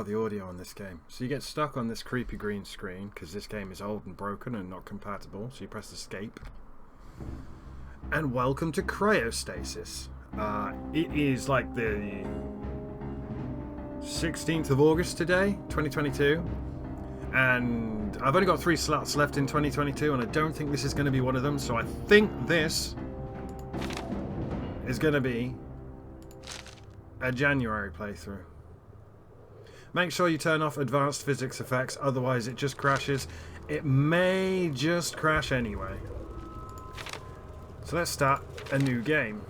the audio on this game. So you get stuck on this creepy green screen because this game is old and broken and not compatible. So you press escape. And welcome to Cryostasis. It is like the 16th of August today, 2022. And I've only got 3 slots left in 2022, and I don't think this is going to be one of them. So I think this is going to be a January playthrough. Make sure you turn off advanced physics effects, otherwise it just crashes. It may just crash anyway. So let's start a new game.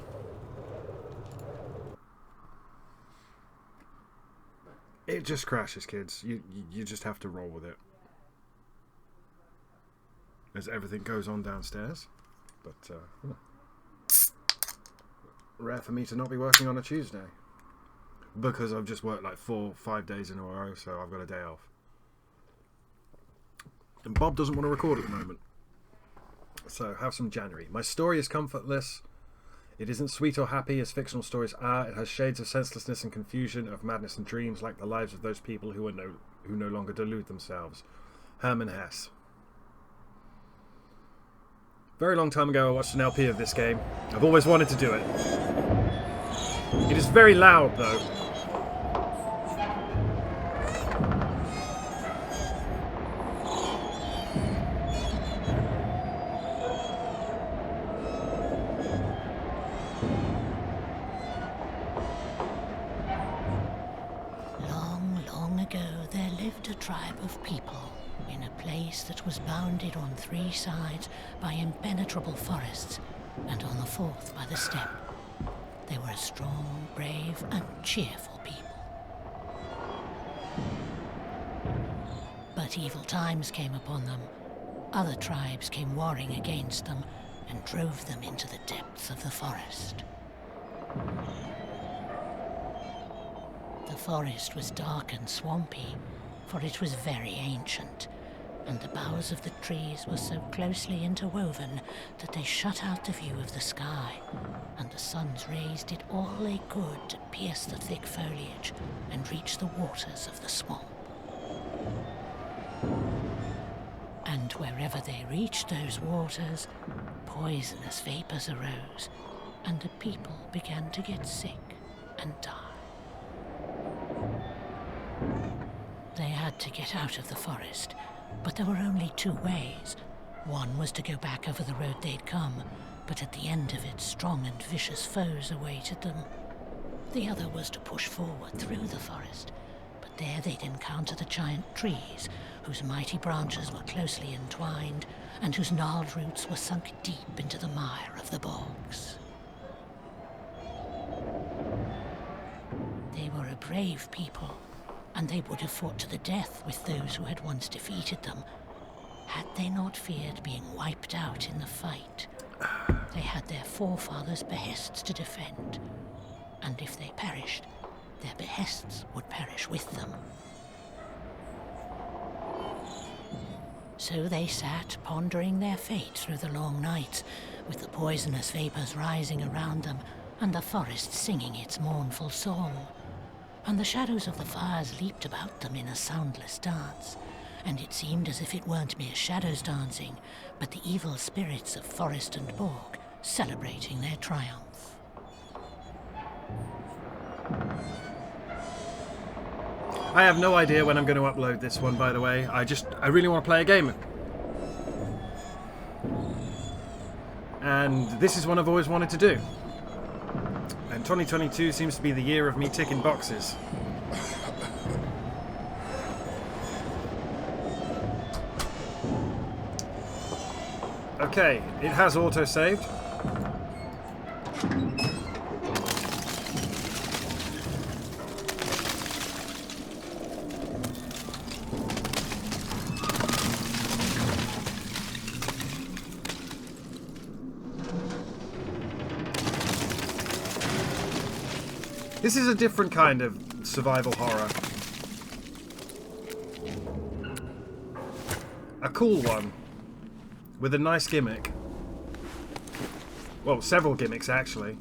It just crashes, kids. You just have to roll with it. As everything goes on downstairs. But, rare for me to not be working on a Tuesday. Because I've just worked like 4-5 days in a row, so I've got a day off. And Bob doesn't want to record at the moment. So, have some January. My story is comfortless. It isn't sweet or happy as fictional stories are. It has shades of senselessness and confusion, of madness and dreams, like the lives of those people who no longer delude themselves. Herman Hesse. Very long time ago I watched an LP of this game. I've always wanted to do it. It is very loud though. Tribe of people in a place that was bounded on 3 sides by impenetrable forests and on the 4th by the steppe. They were a strong, brave, and cheerful people. But evil times came upon them. Other tribes came warring against them and drove them into the depths of the forest. The forest was dark and swampy, for it was very ancient, and the boughs of the trees were so closely interwoven that they shut out the view of the sky, and the sun's rays did all they could to pierce the thick foliage and reach the waters of the swamp. And wherever they reached those waters, poisonous vapors arose, and the people began to get sick and die. They had to get out of the forest, but there were only 2 ways. One was to go back over the road they'd come, but at the end of it, strong and vicious foes awaited them. The other was to push forward through the forest, but there they'd encounter the giant trees, whose mighty branches were closely entwined, and whose gnarled roots were sunk deep into the mire of the bogs. They were a brave people, and they would have fought to the death with those who had once defeated them, had they not feared being wiped out in the fight. They had their forefathers' behests to defend, and if they perished, their behests would perish with them. So they sat, pondering their fate through the long nights, with the poisonous vapors rising around them, and the forest singing its mournful song. And the shadows of the fires leaped about them in a soundless dance, and it seemed as if it weren't mere shadows dancing, but the evil spirits of forest and bog celebrating their triumph. I have no idea when I'm going to upload this one, by the way. I really want to play a game. And this is one I've always wanted to do. And 2022 seems to be the year of me ticking boxes. Okay, it has auto-saved. This is a different kind of survival horror. A cool one. With a nice gimmick. Well, several gimmicks actually.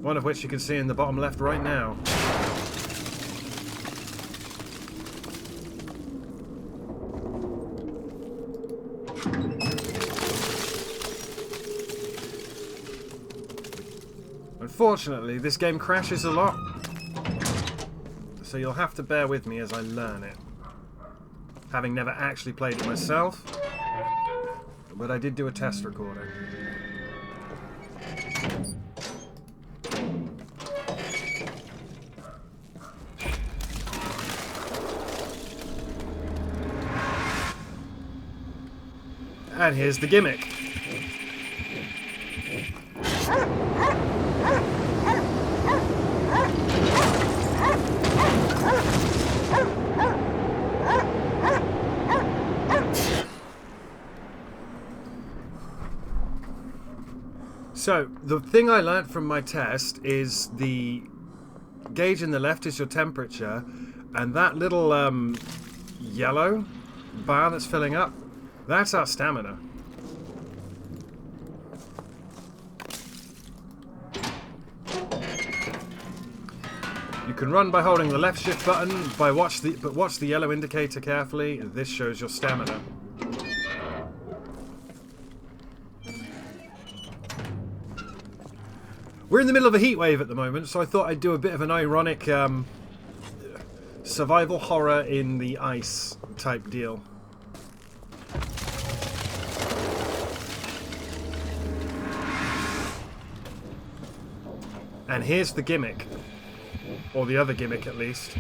One of which you can see in the bottom left right now. Unfortunately, this game crashes a lot, so you'll have to bear with me as I learn it. Having never actually played it myself, but I did do a test recording. And here's the gimmick. So, the thing I learnt from my test is the gauge in the left is your temperature, and that little yellow bar that's filling up, that's our stamina. You can run by holding the left shift button, but watch the yellow indicator carefully. This shows your stamina. We're in the middle of a heat wave at the moment, so I thought I'd do a bit of an ironic survival horror in the ice type deal. And here's the gimmick. Or the other gimmick, at least.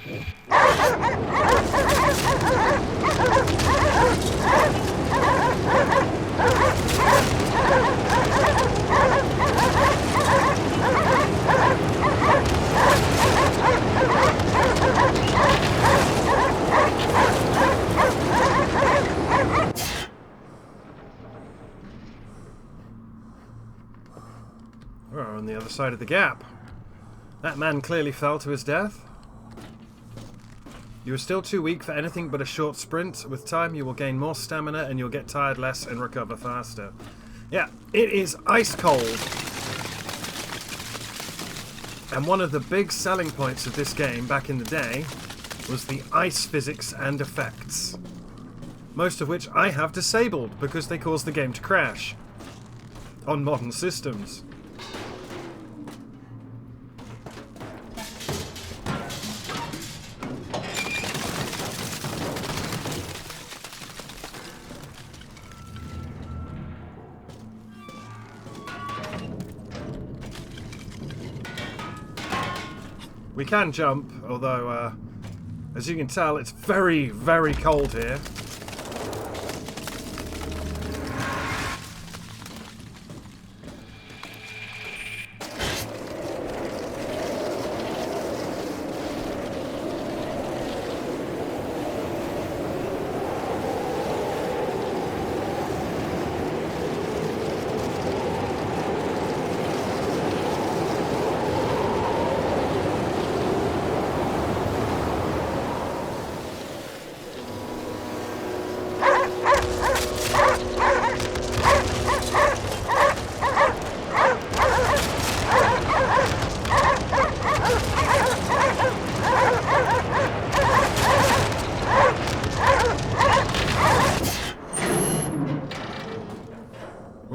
We're on the other side of the gap. That man clearly fell to his death. You are still too weak for anything but a short sprint. With time, you will gain more stamina and you'll get tired less and recover faster. Yeah, it is ice cold. And one of the big selling points of this game back in the day was the ice physics and effects. Most of which I have disabled because they cause the game to crash on modern systems. We can jump, although, as you can tell, it's very, very cold here.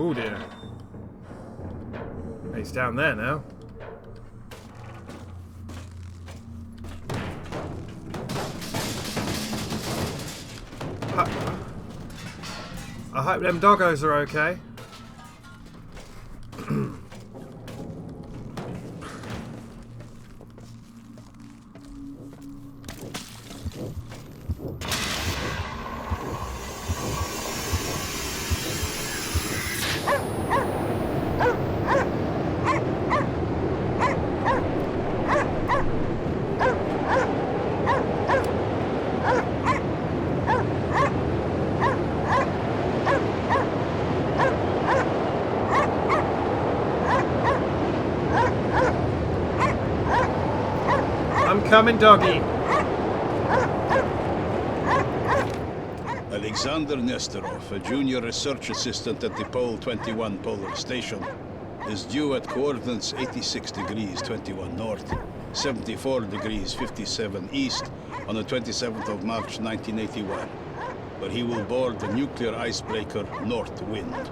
Oh dear. He's down there now. I hope them doggos are okay. Coming, doggy. Alexander Nesterov, a junior research assistant at the Pole 21 Polar Station. is due at coordinates 86 degrees 21 north, 74 degrees 57 east on the 27th of March 1981, where he will board the nuclear icebreaker North Wind.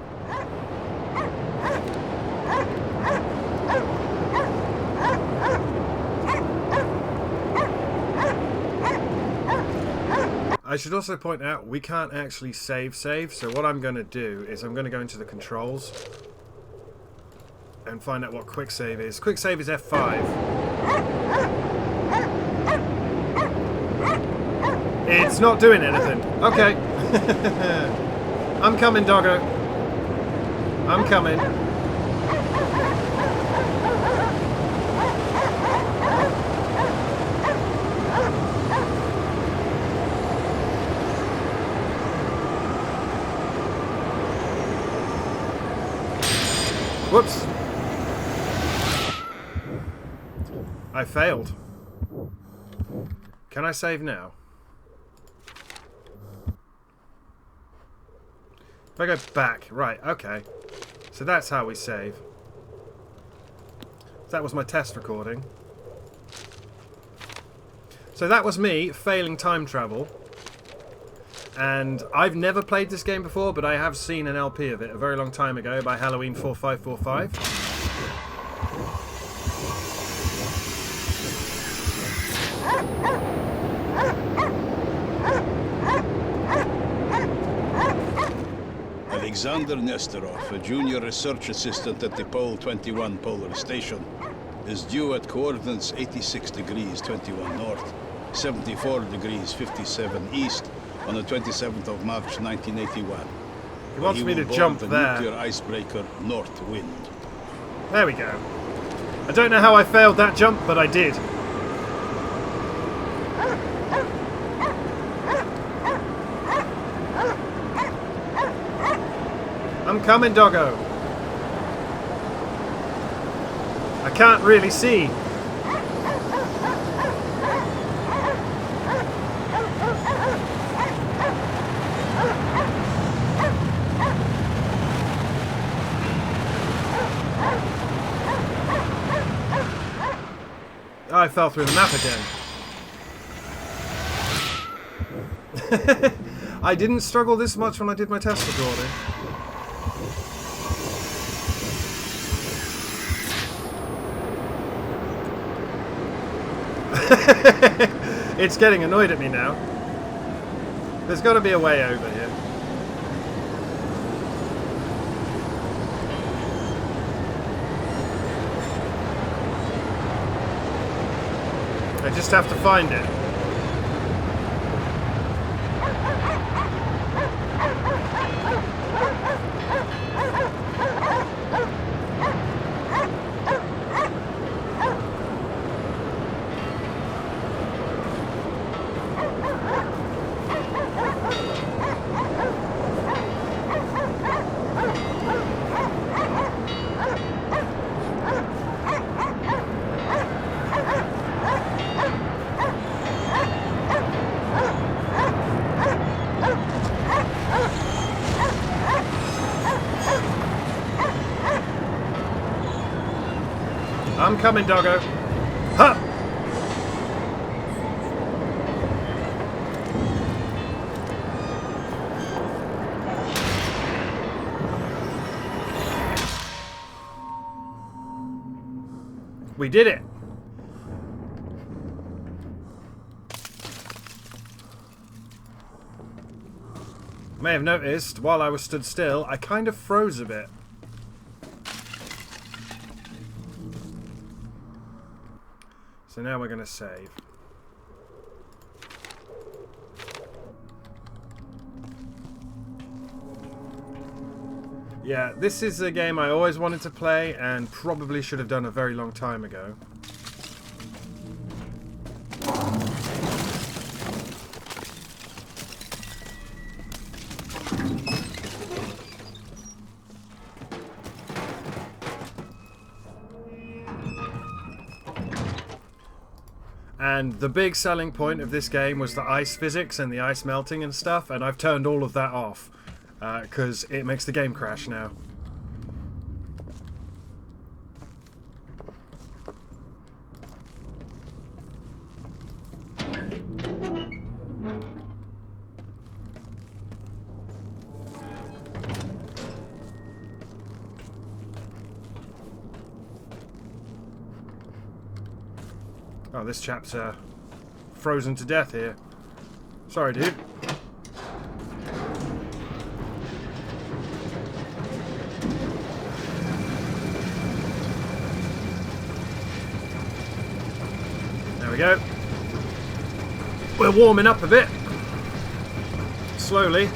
I should also point out we can't actually save, so what I'm going to do is I'm going to go into the controls and find out what quick save is. Quick save is F5. It's not doing anything. Okay. I'm coming, doggo. I'm coming. Whoops. I failed. Can I save now? If I go back, right, okay. So that's how we save. That was my test recording. So that was me failing time travel. And I've never played this game before, but I have seen an LP of it a very long time ago by Halloween 4545. Alexander Nesterov, a junior research assistant at the Pole 21 Polar Station, is due at coordinates 86 degrees 21 north, 74 degrees 57 east on the 27th of March 1981. He wants me to jump the there. Nuclear icebreaker North Wind. There we go. I don't know how I failed that jump, but I did. I'm coming, doggo. I can't really see. I fell through the map again. I didn't struggle this much when I did my test recording. It's getting annoyed at me now. There's got to be a way over here. I just have to find it. I'm coming, doggo. Ha! We did it. You may have noticed, while I was stood still, I kind of froze a bit. So now we're going to save. Yeah, this is a game I always wanted to play and probably should have done a very long time ago. And the big selling point of this game was the ice physics and the ice melting and stuff, and I've turned all of that off because it makes the game crash now. Oh, this chap's frozen to death here. Sorry, dude. There we go. We're warming up a bit. Slowly.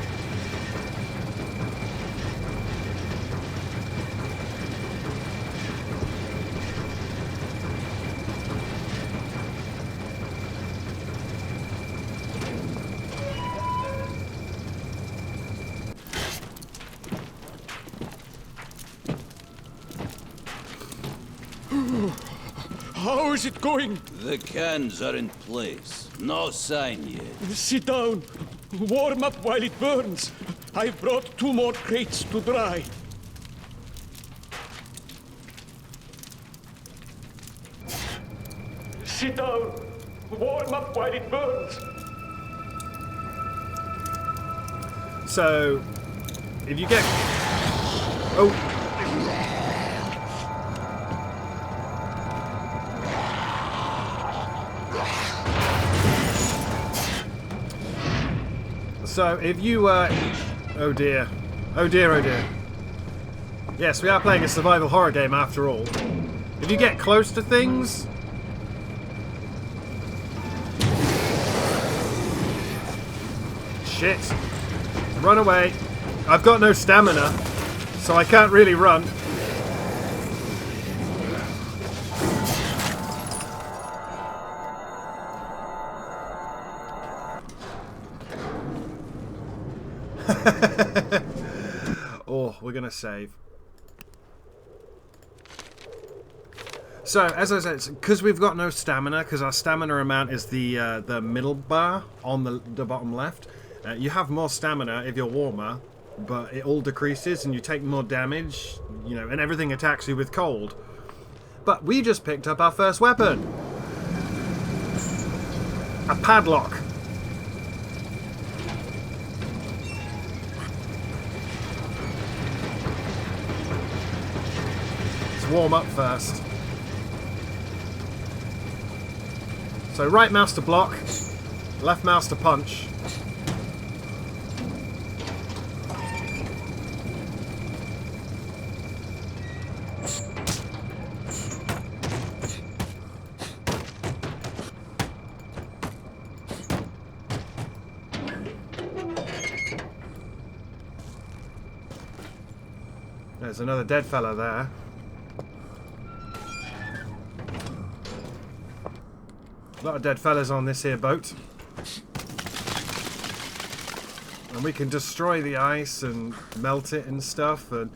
How is it going? The cans are in place. No sign yet. Sit down. Warm up while it burns. I've brought 2 more crates to dry. Sit down. Warm up while it burns. So, if you get... Oh! So, if you, oh dear. Oh dear, oh dear. Yes, we are playing a survival horror game after all. If you get close to things... Shit. Run away. I've got no stamina, so I can't really run. Oh, we're gonna save. So, as I said, because we've got no stamina, because our stamina amount is the middle bar on the bottom left, you have more stamina if you're warmer, but it all decreases and you take more damage, you know, and everything attacks you with cold. But we just picked up our first weapon. A padlock. Let's warm up first. So right mouse to block, left mouse to punch. There's another dead fella there. A lot of dead fellas on this here boat. And we can destroy the ice and melt it and stuff. And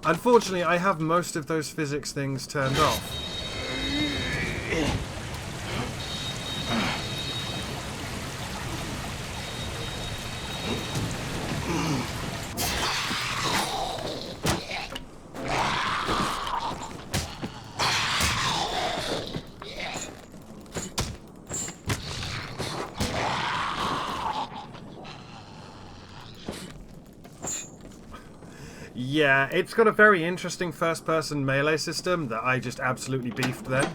unfortunately, I have most of those physics things turned off. Yeah, it's got a very interesting first-person melee system that I just absolutely beefed then.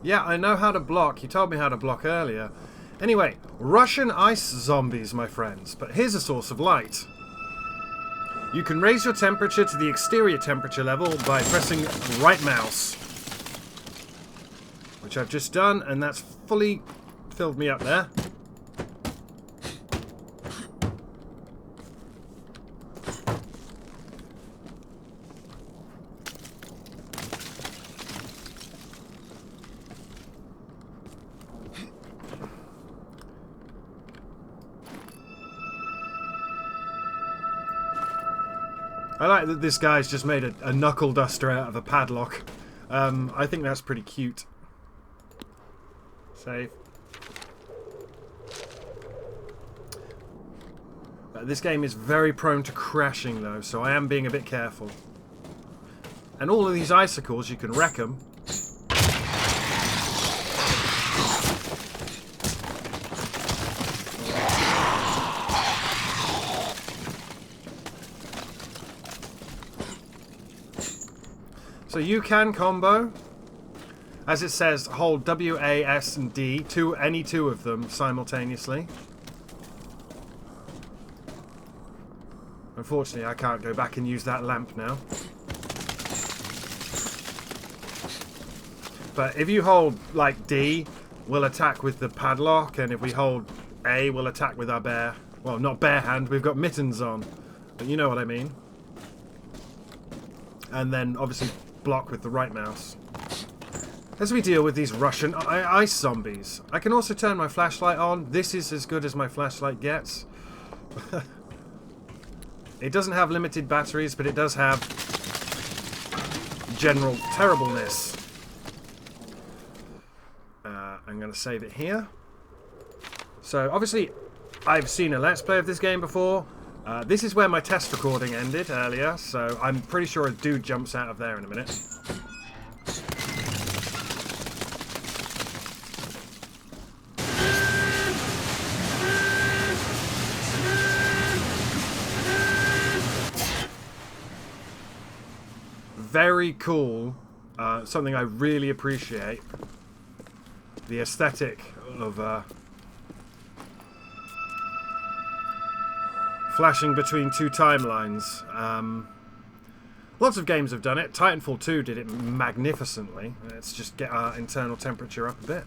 Yeah, I know how to block. You told me how to block earlier. Anyway, Russian ice zombies, my friends. But here's a source of light. You can raise your temperature to the exterior temperature level by pressing right mouse. Which I've just done, and that's fully filled me up there. I like that this guy's just made a knuckle duster out of a padlock. I think that's pretty cute. Save. This game is very prone to crashing though, so I am being a bit careful. And all of these icicles, you can wreck them. So you can combo. As it says, hold W, A, S, and D, any two of them simultaneously. Unfortunately, I can't go back and use that lamp now. But if you hold, like, D, we'll attack with the padlock, and if we hold A, we'll attack with our bare... Well, not bare hand, we've got mittens on. But you know what I mean. And then, obviously, block with the right mouse. As we deal with these Russian ice zombies. I can also turn my flashlight on. This is as good as my flashlight gets. It doesn't have limited batteries, but it does have general terribleness. I'm going to save it here. So, obviously, I've seen a Let's Play of this game before. This is where my test recording ended earlier, so I'm pretty sure a dude jumps out of there in a minute. Very cool. Something I really appreciate. The aesthetic of flashing between two timelines. Lots of games have done it. Titanfall 2 did it magnificently. Let's just get our internal temperature up a bit.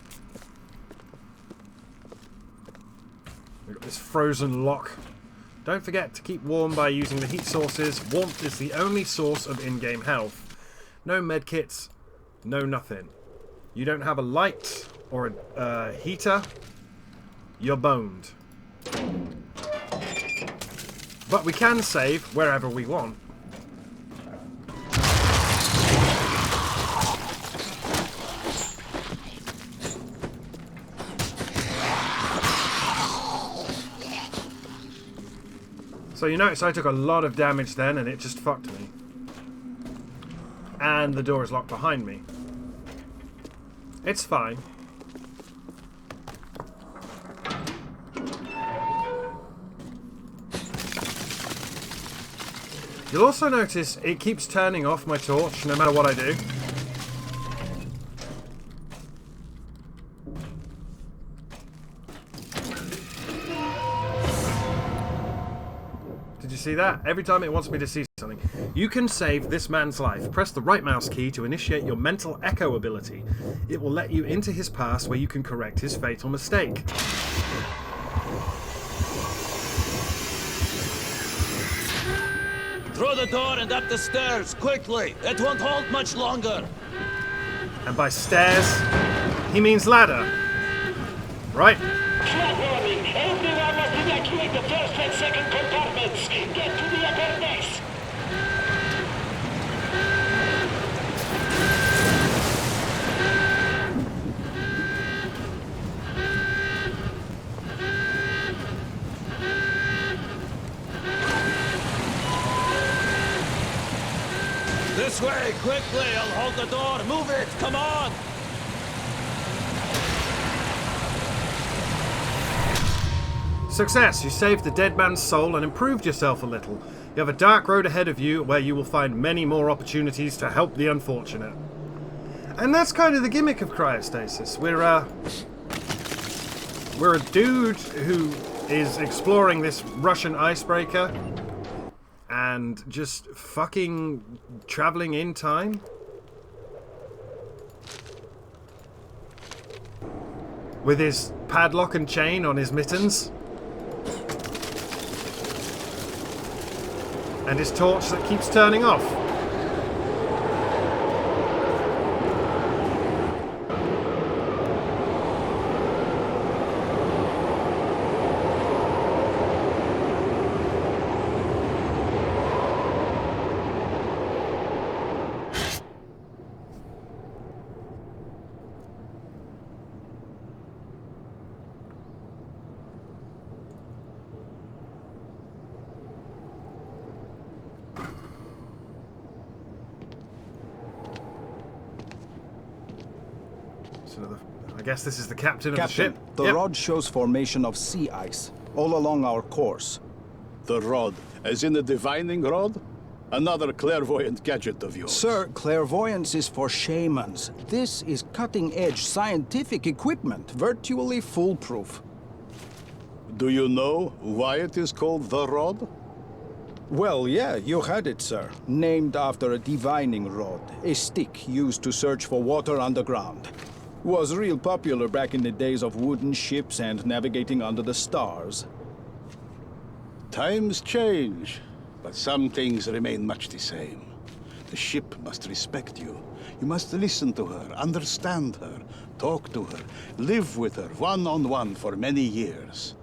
We've got this frozen lock. Don't forget to keep warm by using the heat sources. Warmth is the only source of in-game health. No medkits, no nothing. You don't have a light or a heater, you're boned. But we can save wherever we want. So you notice I took a lot of damage then and it just fucked me. And the door is locked behind me. It's fine. You'll also notice it keeps turning off my torch no matter what I do. Did you see that? Every time it wants me to see something. You can save this man's life. Press the right mouse key to initiate your mental echo ability. It will let you into his past where you can correct his fatal mistake. Through the door and up the stairs, quickly! It won't hold much longer! And by stairs, he means ladder. Right? Flag warning! Everyone must evacuate the first and second compartments! Get to the upper decks! This way, quickly! I'll hold the door! Move it! Come on! Success! You saved the dead man's soul and improved yourself a little. You have a dark road ahead of you where you will find many more opportunities to help the unfortunate. And that's kind of the gimmick of Cryostasis. We're a dude who is exploring this Russian icebreaker and just fucking traveling in time. With his padlock and chain on his mittens. And his torch that keeps turning off. So I guess this is the captain of Captain, the ship. the Yep. rod shows formation of sea ice all along our course. The rod, as in the divining rod? Another clairvoyant gadget of yours. Sir, clairvoyance is for shamans. This is cutting-edge scientific equipment, virtually foolproof. Do you know why it is called the rod? Well, yeah, you had it, sir. Named after a divining rod, a stick used to search for water underground. Was real popular back in the days of wooden ships and navigating under the stars. Times change, but some things remain much the same. The ship must respect you. You must listen to her, understand her, talk to her, live with her one-on-one for many years.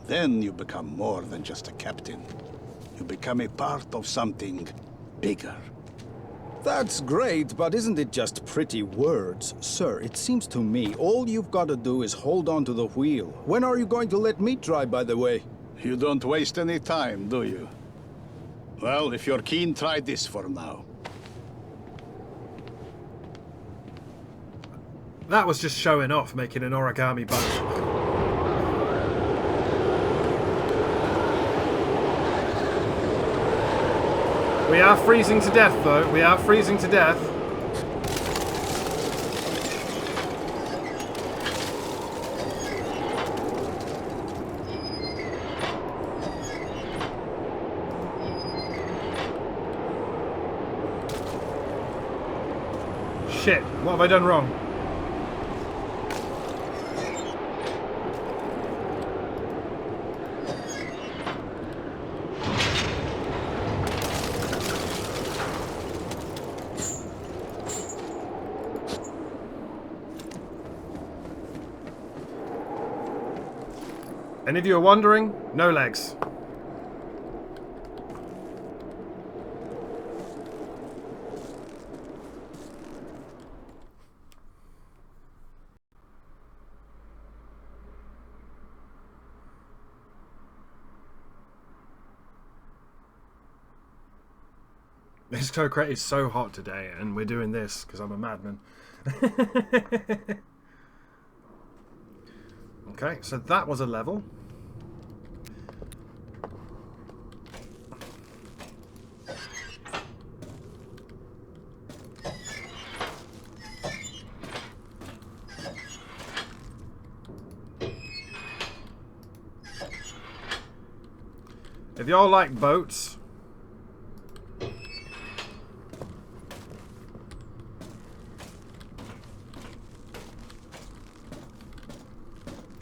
Then you become more than just a captain. You become a part of something bigger. That's great, but isn't it just pretty words? Sir, it seems to me all you've got to do is hold on to the wheel. When are you going to let me try, by the way? You don't waste any time, do you? Well, if you're keen, try this for now. That was just showing off, making an origami boat. We are freezing to death, though. We are freezing to death. Shit, what have I done wrong? And if you were wondering, no legs. This tow crate is so hot today, and we're doing this because I'm a madman. Okay, so that was a level. If y'all like boats,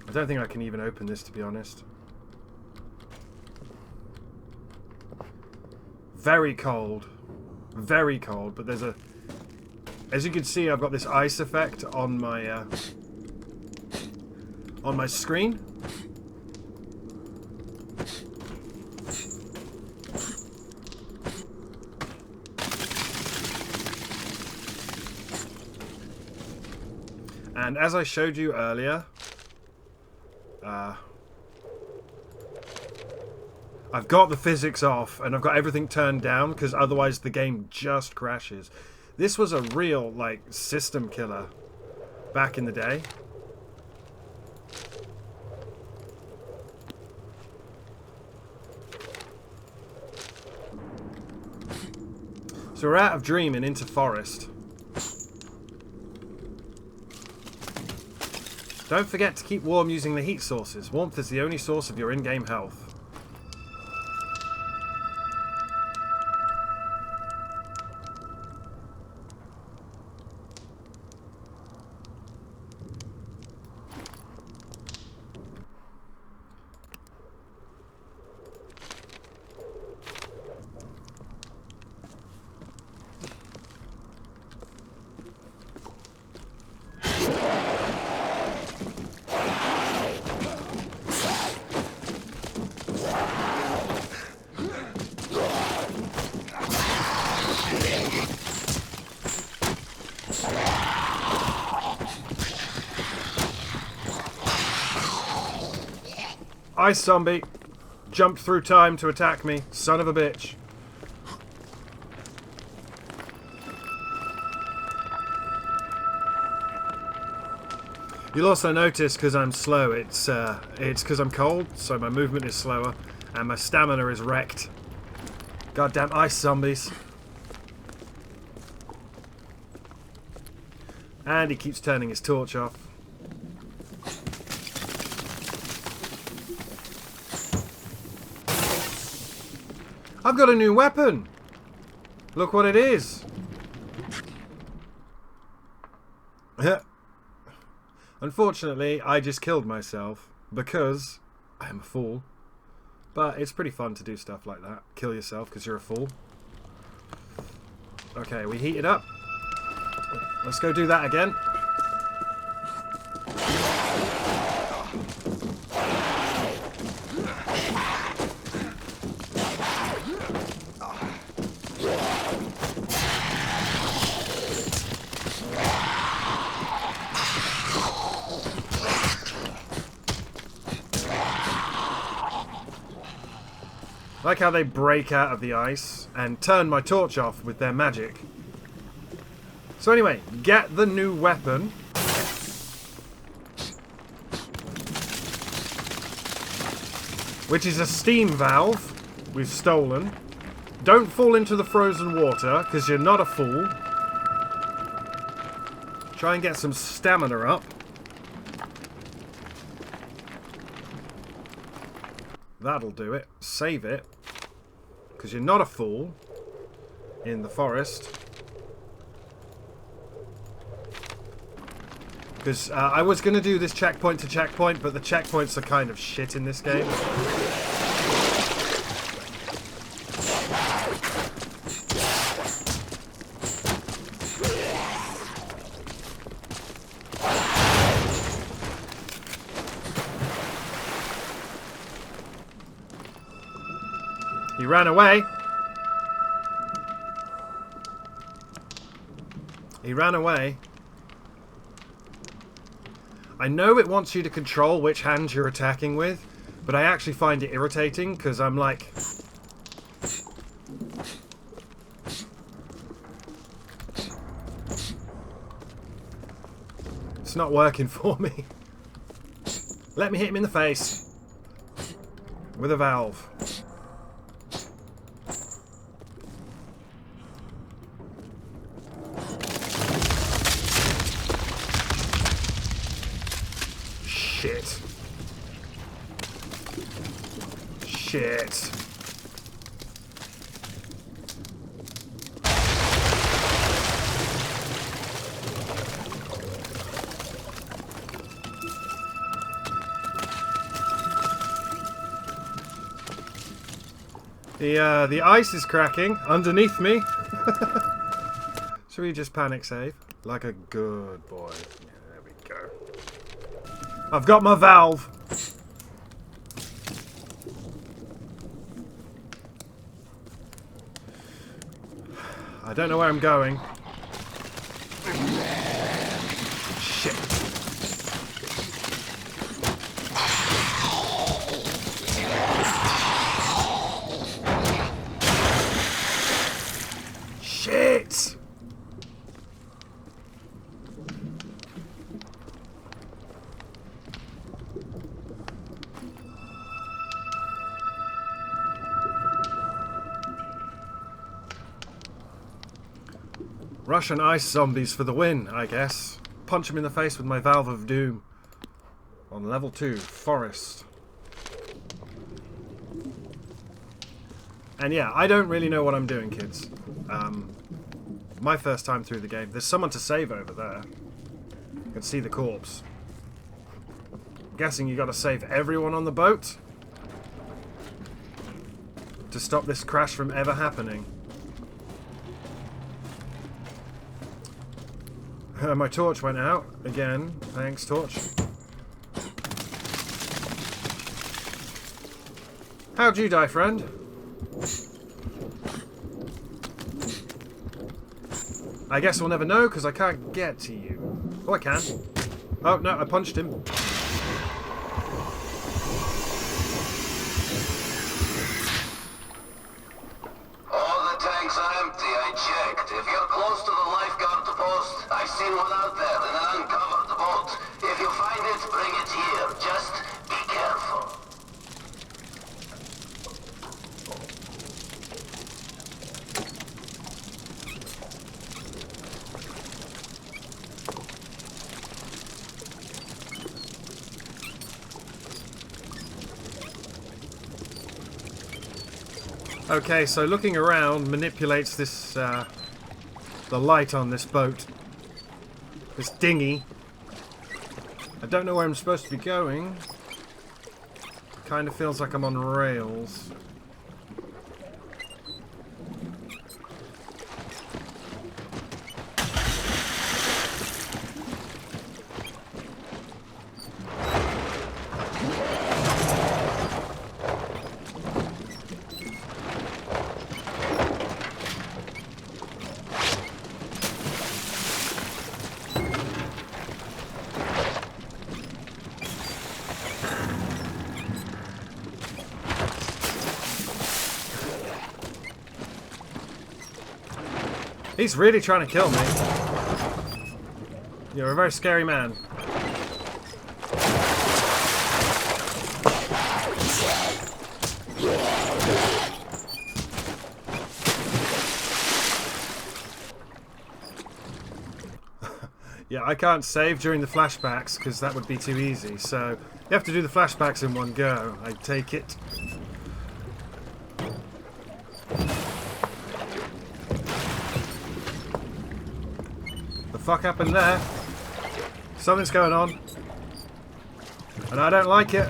I don't think I can even open this, to be honest. Very cold, but there's a, as you can see, I've got this ice effect on my screen. And as I showed you earlier, I've got the physics off and I've got everything turned down because otherwise the game just crashes. This was a real, like, system killer back in the day. So we're out of Dream and into Forest. Don't forget to keep warm using the heat sources. Warmth is the only source of your in-game health. Ice zombie jumped through time to attack me, son of a bitch. You'll also notice because I'm slow, it's because I'm cold, so my movement is slower, and my stamina is wrecked. Goddamn ice zombies. And he keeps turning his torch off. I've got a new weapon! Look what it is! Unfortunately, I just killed myself because I am a fool. But it's pretty fun to do stuff like that. Kill yourself because you're a fool. Okay, we heat it up. Let's go do that again. I like how they break out of the ice and turn my torch off with their magic. So anyway, get the new weapon. Which is a steam valve we've stolen. Don't fall into the frozen water, because you're not a fool. Try and get some stamina up. That'll do it. Save it. Because you're not a fool in the forest. Because I was going to do this checkpoint to checkpoint, but the checkpoints are kind of shit in this game. He ran away. He ran away. I know it wants you to control which hand you're attacking with, but I actually find it irritating because I'm like... It's not working for me. Let me hit him in the face. With a valve. Shit. Shit. The ice is cracking underneath me. Should we just panic save? Like a good boy. Yeah, there we go. I've got my valve. I don't know where I'm going. Shit. Shit! Russian ice zombies for the win, I guess. Punch him in the face with my Valve of Doom. On level 2, Forest. And yeah, I don't really know what I'm doing, kids. My first time through the game. There's someone to save over there. You can see the corpse. I'm guessing you gotta save everyone on the boat to stop this crash from ever happening. My torch went out again. Thanks, torch. How'd you die, friend? I guess we'll never know because I can't get to you. Oh, I can. Oh, no, I punched him. All the tanks are empty, I checked. If you're close to the lifeguard post, I've seen one out there in an uncovered boat. If you find Okay, so looking around manipulates this, the light on this boat. This dinghy. I don't know where I'm supposed to be going. Kind of feels like I'm on rails. He's really trying to kill me. You're a very scary man. Yeah, I can't save during the flashbacks because that would be too easy. So you have to do the flashbacks in one go, I take it. The fuck happened there? Something's going on. And I don't like it.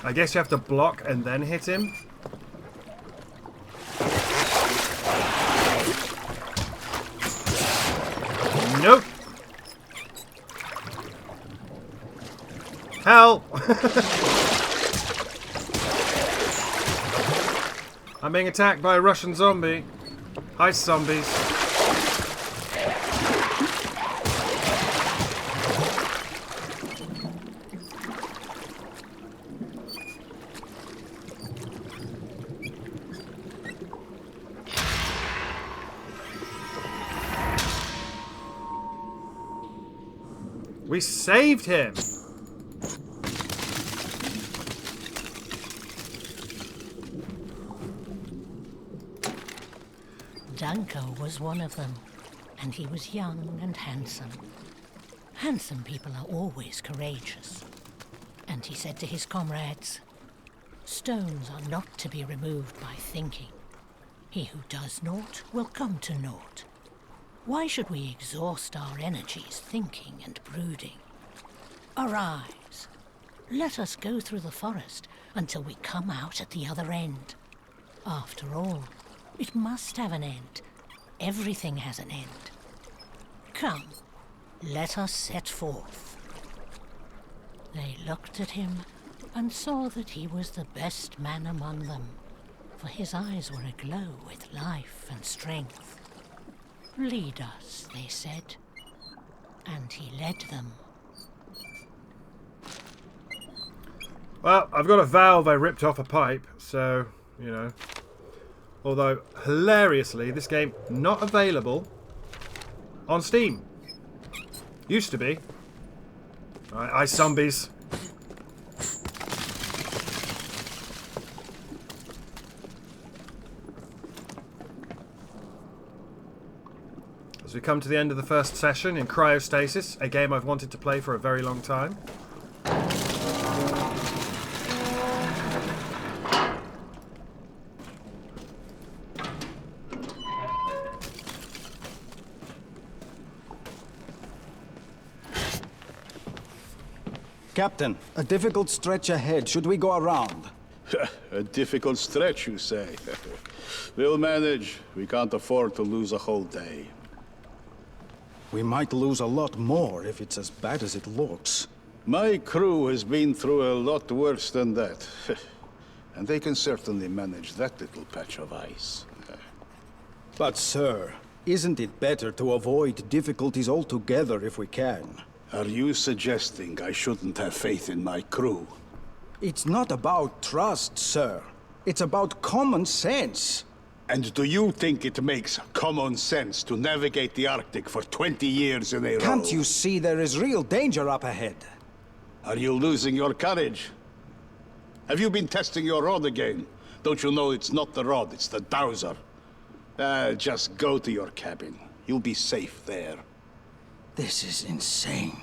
I guess you have to block and then hit him. Nope. Hell. I'm being attacked by a Russian zombie. Hi, zombies. We saved him! Danko was one of them, and he was young and handsome. Handsome people are always courageous. And he said to his comrades, "Stones are not to be removed by thinking. He who does naught will come to naught. Why should we exhaust our energies thinking and brooding? Arise. Let us go through the forest until we come out at the other end. After all, it must have an end. Everything has an end. Come, let us set forth." They looked at him and saw that he was the best man among them, for his eyes were aglow with life and strength. "Lead us," they said, and he led them. Well, I've got a valve I ripped off a pipe, so, you know. Although, hilariously, this game not available on Steam. Used to be. Aye, zombies. As we come to the end of the first session in Cryostasis, a game I've wanted to play for a very long time. Captain, a difficult stretch ahead. Should we go around? A difficult stretch, you say? We'll manage. We can't afford to lose a whole day. We might lose a lot more if it's as bad as it looks. My crew has been through a lot worse than that. And they can certainly manage that little patch of ice. But, sir, isn't it better to avoid difficulties altogether if we can? Are you suggesting I shouldn't have faith in my crew? It's not about trust, sir. It's about common sense. And do you think it makes common sense to navigate the Arctic for 20 years in a row? Can't you see there is real danger up ahead? Are you losing your courage? Have you been testing your rod again? Don't you know it's not the rod, it's the dowser? Just go to your cabin. You'll be safe there. This is insane.